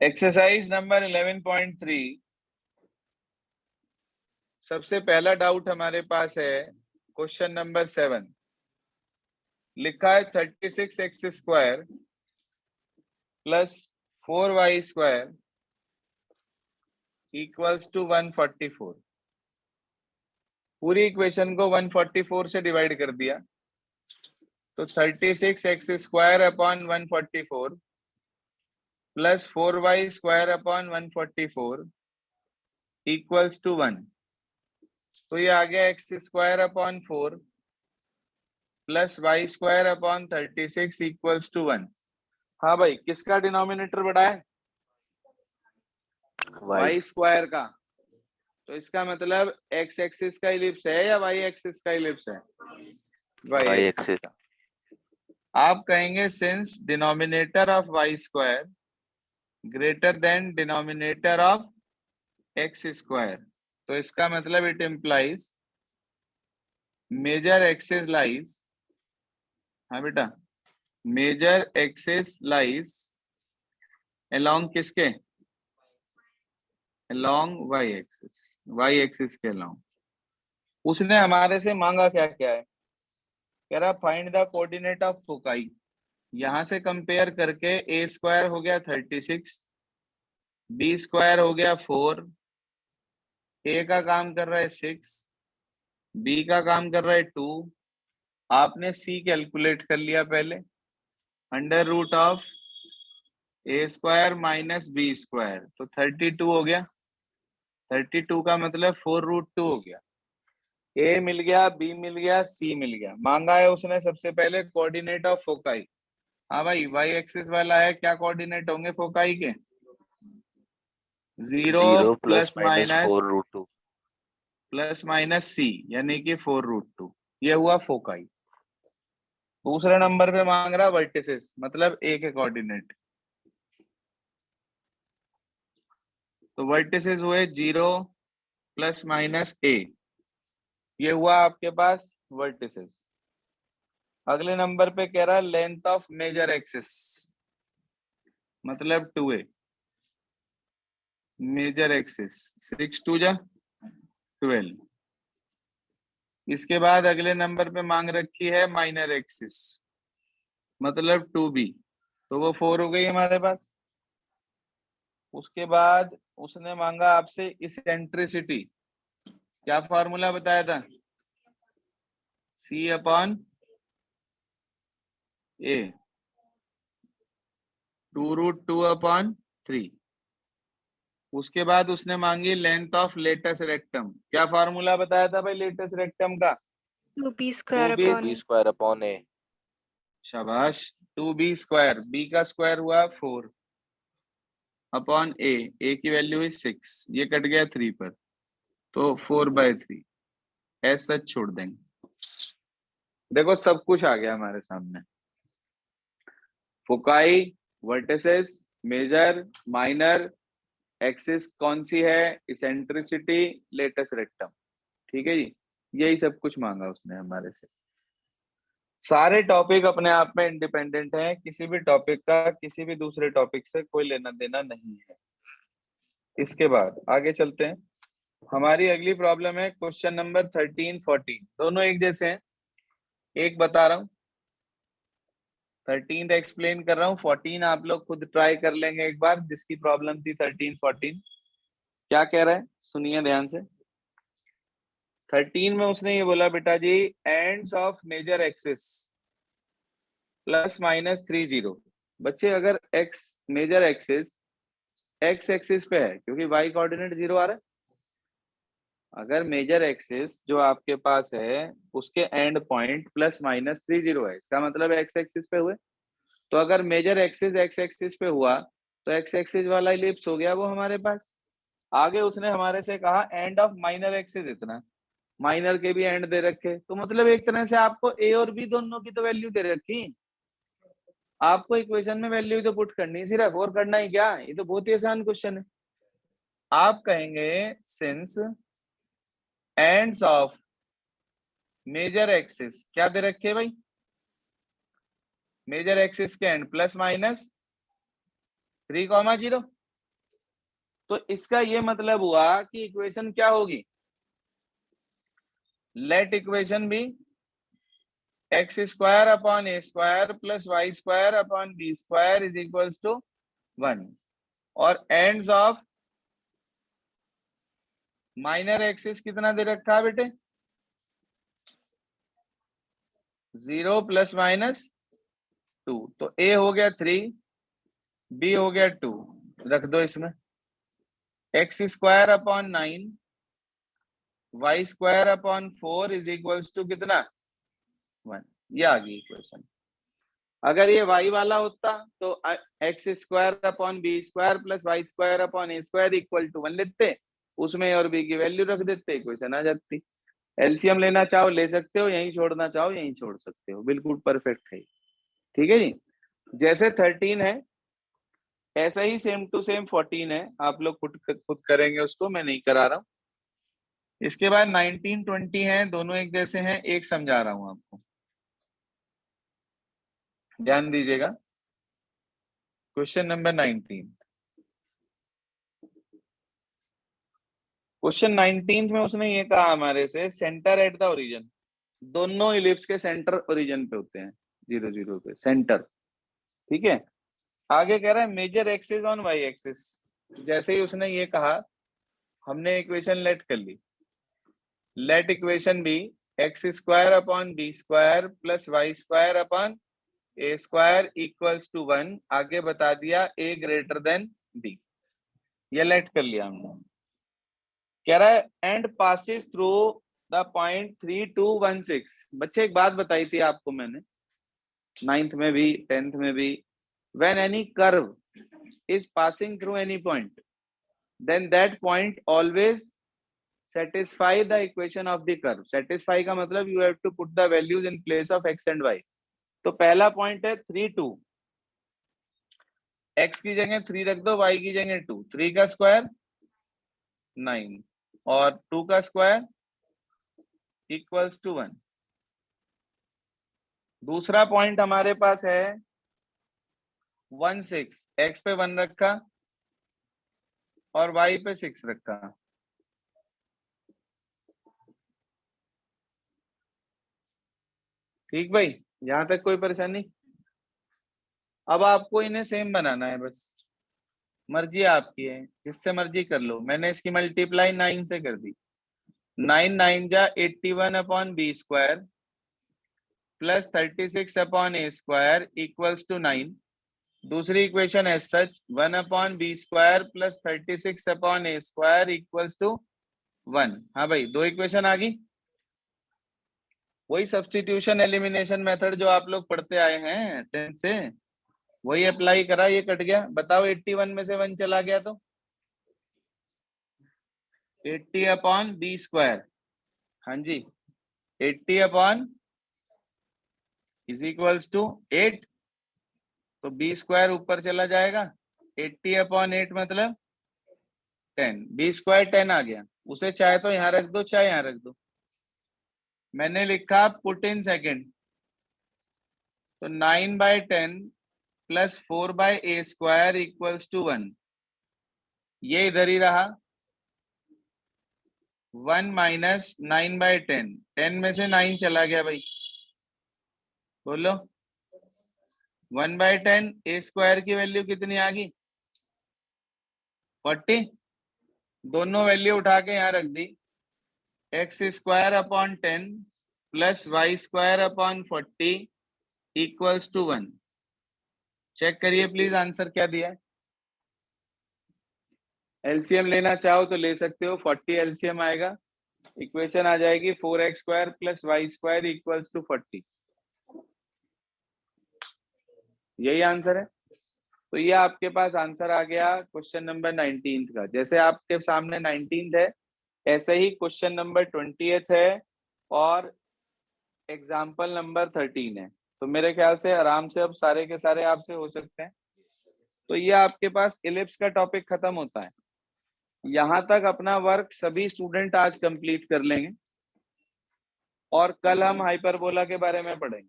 Exercise number 11.3। सबसे पहला doubt हमारे पास है क्वेश्चन नंबर 7। लिखा है 36x² plus 4y² equals to 144। पूरी इक्वेशन को 144 से डिवाइड कर दिया तो 36x² upon 144 plus 4y² upon 144 equals to 1। तो ये आ गया x² upon 4 plus y² upon 36 equals to 1। हाँ भाई, किसका डिनोमिनेटर बड़ा है? y² का। तो इसका मतलब x एक्सिस का इलिप्स है या y एक्सिस का इलिप्स है? y एक्सिस का। आप कहेंगे since denominator of y² greater than denominator of x², तो इसका मतलब it implies major axis lies, हाँ बेटा, मेजर एक्सिस लाइज अलोंग किसके? Along y axis, y axis के अलोंग। उसने हमारे से मांगा क्या क्या है? कह रहा find the coordinate of foci. यहां से कंपेयर करके a² हो गया 36, b² हो गया 4, a का काम कर रहा है 6, b का काम कर रहा है 2। आपने c कैलकुलेट कर लिया पहले, under root of a² minus b², तो 32 हो गया। 32 का मतलब 4√2 हो गया। a मिल गया, b मिल गया, c मिल गया। मांगा है उसने सबसे पहले कोऑर्डिनेट ऑफ फोकाई। हाँ भाई, y एक्सिस वाला है, क्या कोऑर्डिनेट होंगे फोकाई के? 0 plus minus 4√2 plus minus c यानी कि 4√2। ये हुआ फोकाई। दूसरे नंबर पे मांग रहा वर्टिसेस, मतलब a के कोऑर्डिनेट। तो वर्टिसेस हुए 0 प्लस माइनस a, ये हुआ आपके पास वर्टिसेस। अगले नंबर पे कह रहा है लेंथ ऑफ मेजर एक्सिस, मतलब 2a मेजर एक्सिस। 6 2 जा 12। इसके बाद अगले नंबर पे मांग रखी है माइनर एक्सिस, मतलब 2b, तो वो 4 हो गई हमारे पास। उसके बाद उसने मांगा आपसे इसेंट्रिसिटी। क्या फॉर्मूला बताया था? c upon a, 2√2 upon 3। उसके बाद उसने मांगी लेंथ ऑफ लेटस रेक्टम। क्या फॉर्मूला बताया था भाई लेटस रेक्टम का? 2b² upon a। शाबाश, 2b²। b का स्क्वायर हुआ 4 अपॉन a की वैल्यू है 6, ये कट गया 3 पर, तो 4/3 ऐसा छोड़ देंगे। देखो सब कुछ आ गया हमारे सामने। Foci, vertices, major, minor, axis कौन सी है, इसेंट्रिसिटी, लेटस रेक्टम। ठीक है जी, यही सब कुछ मांगा उसने हमारे से। सारे टॉपिक अपने आप में इंडिपेंडेंट हैं, किसी भी टॉपिक का किसी भी दूसरे टॉपिक से कोई लेना देना नहीं है। इसके बाद आगे चलते हैं। हमारी अगली प्रॉब्लम है क्वेश्चन नंबर 13 14, दोनों एक जैसे हैं। एक बता रहा हूँ, 13 एक्सप्लेन कर रहा हूँ, 14 आप लोग खुद ट्राई कर लेंगे एक बार, जिसकी प्रॉब्लम थी 13 14। क्या कह रहा है सुनिए ध्यान से। 13 में उसने ये बोला बेटा जी, ends of major axis plus minus 30। बच्चे अगर X major axis X axis पे है, क्योंकि वाई कोऑर्डिनेट 0 आ रहा है, अगर मेजर एक्सिस जो आपके पास है उसके एंड पॉइंट प्लस माइनस 30 है, इसका मतलब एक्स एक्सिस पे हुए। तो अगर मेजर एक्सिस एक्स एक्सिस पे हुआ तो एक्स एक्सिस वाला इलिप्स हो गया वो हमारे पास। आगे उसने हमारे से कहा एंड ऑफ माइनर एक्सिस इतना, माइनर के भी एंड दे रखे, तो मतलब एक तरह से आपको ए और बी दोनों की तो वैल्यू दे रखी। आपको इक्वेशन में वैल्यू तो पुट करनी सिर्फ, और करना ही क्या, ये तो बहुत ही आसान क्वेश्चन है। आप कहेंगे since ends of major axis, क्या दे रखे भाई? मेजर एक्सिस के एंड प्लस माइनस 3, 0। तो इसका ये मतलब हुआ कि इक्वेशन क्या होगी, let equation B x square upon A square plus Y square upon B square is equals to 1 और एंड्स ऑफ माइनर एक्सिस कितना दे रखा है बेटे, 0 प्लस माइनस 2। तो ए हो गया 3, बी हो गया 2, रख दो इसमें x square upon 9 y square upon 4 is equals to कितना 1। ये आ गई इक्वेशन। अगर ये y वाला होता तो x square upon B square plus Y square upon A square equal to 1 लेते, उसमें और बी की वैल्यू रख देते, इक्वेशन आ जाती। एलसीएम लेना चाहो ले सकते हो, यहीं छोड़ना चाहो यहीं छोड़ सकते हो, बिल्कुल परफेक्ट है। ठीक है जी, जैसे 13 है ऐसा ही सेम टू सेम 14 है, आप लोग खुद करेंगे उसको, मैं नहीं करा रहा हूँ। इसके बाद 19 20 है, दोनों एक जैसे हैं, एक समझा रहा हूं आपको, ध्यान दीजिएगा। क्वेश्चन नंबर 19, क्वेश्चन 19 में उसने ये कहा हमारे से सेंटर एट द ओरिजिन, दोनों इलिप्स के सेंटर ओरिजिन पे होते हैं, 0 0 पे सेंटर। ठीक है, आगे कह रहा है major axis on Y axis. जैसे ही उसने ये कहा हमने इक्वेशन लेट कर ली, let equation B x square upon B square plus Y square upon A square equals to 1। आगे बता दिया ए ग्रेटर देन बी, ये लेट कर लिया हमने। कह रहा है and passes through the point 3216। बच्चे एक बात बताई थी आपको मैंने 9th में भी 10th में भी, when any curve is passing through any point then that point always satisfy the equation of the curve। satisfy का मतलब you have to put the values in place of x and y। तो पहला point है 3 2, x की जगह 3 रख दो, y की जगह 2, 3 का स्क्वायर 9 और 2 का स्क्वायर इक्वल्स टू 1। दूसरा पॉइंट हमारे पास है 1 6, x पे 1 रखा और y पे 6 रखा। ठीक भाई, यहां तक कोई परेशानी? अब आपको इन्हें सेम बनाना है, बस मर्जी आपकी है, जिससे मर्जी कर लो। मैंने इसकी मल्टीप्लाई 9 से कर दी, 9 9 जा 81 upon B square plus 36 upon A square equals to 9। दूसरी इक्वेशन है such 1 upon B square plus 36 upon A square equals to 1। हाँ भाई, दो इक्वेशन आ गई। वही सब्स्टिट्यूशन एलिमिनेशन मेथड जो आप लोग पढ़ते आए हैं 10th से, वही अप्लाई करा, ये कट गया। बताओ 81 में से 1 चला गया तो 80 अपॉन बी स्क्वायर, हाँ जी 80 अपॉन इज इक्वल्स टू 8, तो बी स्क्वायर ऊपर चला जाएगा, 80 अपॉन 8 मतलब 10, बी स्क्वायर 10 आ गया। उसे चाहे तो यहाँ रख दो चाहे यहाँ रख दो, मैंने लिखा पुट इन सेकेंड, तो 9/10 plus 4/a square equals to 1। ये इधर ही रहा, 1 माइनस 9/10, 10 में से 9 चला गया भाई, बोलो 1/10 a स्क्वायर की वैल्यू कितनी आ गई 40। दोनों वैल्यू उठा के यहाँ रख दी, X square upon 10 plus Y square upon 40 equals to 1। Check करिए प्लीज आंसर क्या दिया है। एलसीएम लेना चाहो तो ले सकते हो, 40 एलसीएम आएगा, इक्वेशन आ जाएगी 4x square plus Y square equals to 40। यही आंसर है। तो ये आपके पास आंसर आ गया क्वेश्चन नंबर 19 का। जैसे आपके सामने 19 है ऐसे ही क्वेश्चन नंबर 20 है और एग्जाम्पल नंबर 13 है। तो मेरे ख्याल से आराम से अब सारे के सारे आपसे हो सकते हैं। तो ये आपके पास इलिप्स का टॉपिक खत्म होता है। यहाँ तक अपना वर्क सभी स्टूडेंट आज कंप्लीट कर लेंगे और कल हम हाइपरबोला के बारे में पढ़ेंगे।